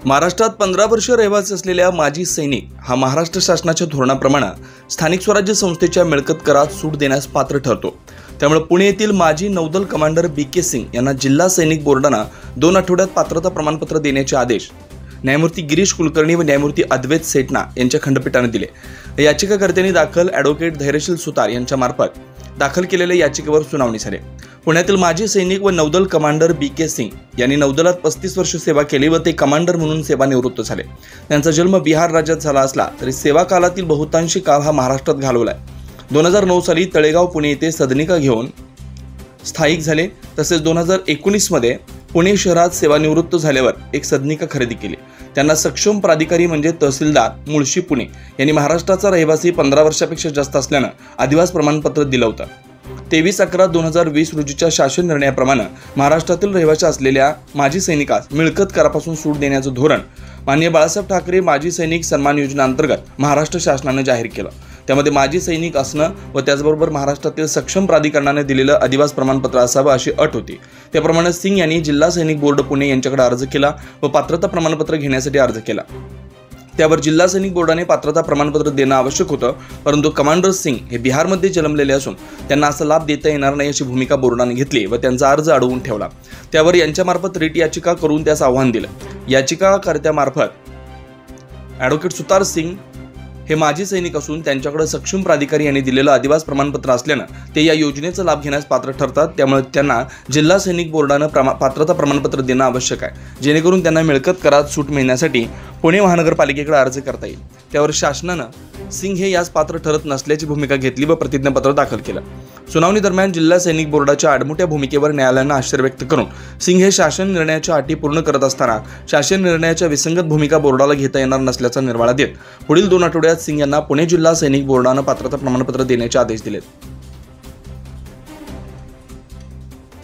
महाराष्ट्रात 15 वर्ष रहिवासी असलेल्या माजी सैनिक हा महाराष्ट्र शासनाच्या धोरणाप्रमाणे स्थानिक स्वराज्य संस्थेच्या मिळकत करात सूट देण्यास पात्र ठरतो। त्यामुळे पुणे येथील माजी नौदल कमांडर BK सिंग यांना जिल्हा सैनिक बोर्डाने 2 आठवड्यात पात्रता प्रमाणपत्र देण्याचे आदेश न्यायमूर्ती गिरीश कुलकर्णी व न्यायमूर्ती अद्वैत सेठना यांच्या खंडपीठाने दिले। याचिकाकर्त्यांनी दाखल ॲडव्होकेट धैर्यशील सुतार यांच्या मार्फत दाखल केलेल्या याचिकेवर सुनावणी झाली। पुण्यातील माजी सैनिक व नौदल कमांडर BK सिंग यांनी नौदलात 35 वर्ष सेवा केली व ते कमांडर म्हणून सेवानिवृत्त झाले। त्यांचा जन्म बिहार राज्यात झाला असला तरी सेवा कालातील बहुतांशी काळ हा महाराष्ट्रात घालवलाय। 2009 साली तळेगाव पुणे येथे सदनिका घेऊन स्थायिक झाले। तसेच 2019 मध्ये पुणे शहरात सेवानिवृत्त झाल्यावर एक सदनिका खरेदी केली। त्यांना सक्षम प्राधिकारी म्हणजे तहसीलदार मुळशी पुणे यांनी महाराष्ट्राचा रहिवासी 15 वर्षापेक्षा जास्त असल्याने अधिवास प्रमाणपत्र दिलं होतं। 23/11/2020 रोजीच्या शासन निर्णयाप्रमाणे महाराष्ट्रातील रहिवासी असलेल्या माजी सैनिकास मिळकत करापासून सूट देण्याचं धोरण माननीय बाळासाहेब ठाकरे माजी सैनिक सन्मान योजना अंतर्गत महाराष्ट्र शासनाने जाहीर केलं। त्यामध्ये माजी सैनिक असणं व त्याचबरोबर महाराष्ट्रातील सक्षम प्राधिकरणाने दिलेलं अधिवास प्रमाणपत्र असावं अशी अट होती। त्याप्रमाणे सिंग यांनी जिल्हा सैनिक बोर्ड पुणे यांच्याकडे अर्ज केला व पात्रता प्रमाणपत्र घेण्यासाठी अर्ज केला। त्यावर जिल्हा सैनिक बोर्डाने पात्रता प्रमाणपत्र देणं आवश्यक होतं, परंतु कमांडर सिंग हे बिहारमध्ये जन्मलेले असून त्यांना असा लाभ देता येणार नाही अशी भूमिका बोर्डाने घेतली व त्यांचा अर्ज अडवून ठेवला। त्यावर यांच्यामार्फत रिट याचिका करून त्यास आव्हान दिलं। याचिकाकर्त्यामार्फत ॲडव्होकेट सुतार सिंग हे माजी सैनिक असून त्यांच्याकडे सक्षम प्राधिकारी यांनी दिलेलं अधिवास प्रमाणपत्र असल्याने ते या योजनेचा लाभ घेण्यास पात्र ठरतात। त्यामुळे त्यांना जिल्हा सैनिक बोर्डाने पात्रता प्रमाणपत्र देणं आवश्यक आहे, जेणेकरून त्यांना मिळकत करात सूट मिळण्यासाठी पुणे महानगरपालिकेकडे अर्ज करता येईल। त्यावर शासनाने सिंग हे यास पात्र ठरत नसल्याची भूमिका घेतली व प्रतिज्ञापत्र दाखल केलं। सुनावणी दरम्यान जिल्हा सैनिक बोर्डाच्या आडमुठ्या भूमिकेवर न्यायालयाने आश्चर्य व्यक्त करून सिंग हे शासन निर्णयाच्या अटी पूर्ण करत असताना शासन निर्णयाच्या विसंगत भूमिका बोर्डाला घेता येणार नसल्याचा निर्वाळा देत पुढील 2 आठवड्यात सिंग यांना पुणे जिल्हा सैनिक बोर्डाने पात्रता प्रमाणपत्र देण्याचे आदेश दिलेत।